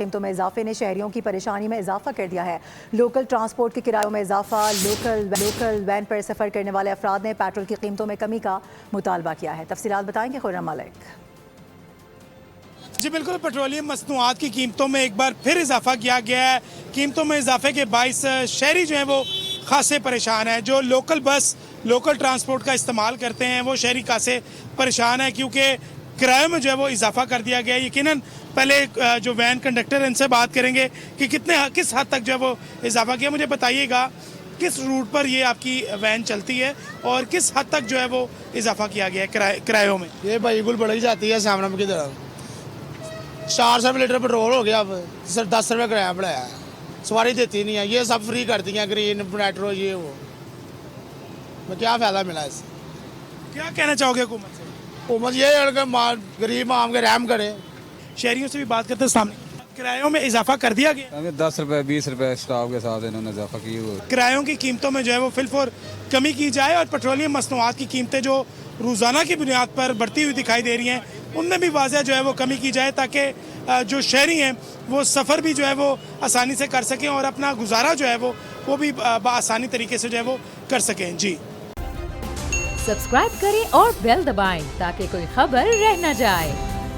कीमतों में इजाफे ने शहरियों की परेशानी में इजाफा कर दिया है। लोकल ट्रांसपोर्ट के किरायों में इजाफा। लोकल वैन पर सफ़र करने वाले अफराद ने पेट्रोल की कीमतों में कमी का मुतालबा किया है। तफसीलात बताएंगे खुर्रम मलिक। जी बिल्कुल, पेट्रोलियम मसनूआत की कीमतों में एक बार फिर इजाफा किया गया है। कीमतों में इजाफे के बाइस शहरी जो है वो खासे परेशान है। जो लोकल ट्रांसपोर्ट का इस्तेमाल करते हैं वो शहरी खासे परेशान है, क्योंकि किराए में जो है वो इजाफा कर दिया गया है। यकीनन पहले जो वैन कंडक्टर है इनसे बात करेंगे कि किस हद तक जो है वो इजाफा किया। मुझे बताइएगा किस रूट पर ये आपकी वैन चलती है और किस हद तक जो है वो इजाफा किया गया है किरायों में? ये भाई गुल बढ़ जाती है सामने की तरफ। 400 रुपये लीटर पेट्रोल हो गया, अब सिर्फ 10 रुपये किराया बढ़ाया है। सवारी देती नहीं है, ये सब फ्री कर दी है, ग्रीन मेट्रो ये वो। मैं क्या फ़ायदा मिला इससे? क्या कहना चाहोगे हुकूमत से? हुकूमत ये है कि गरीब आम के रहम करे। शहरियों से भी बात करते हैं सामने, किरायों में इजाफा कर दिया गया। 10 रुपये 20 रुपये स्टाफ के साथ इन्होंने इजाफा की हुई। किरायों की कीमतों में जो है वो फिलफोर कमी की जाए और पेट्रोलियम मसनूआत की कीमतें जो रोज़ाना की बुनियाद पर बढ़ती हुई दिखाई दे रही हैं उनमें भी वाज़ह जो है वो कमी की जाए, ताकि जो शहरी हैं वो सफ़र भी जो है वो आसानी से कर सकें और अपना गुजारा जो है वो भी आसानी तरीके से जो है वो कर सकें। जी सब्सक्राइब करें और बेल दबाएं ताकि कोई खबर रह न जाए।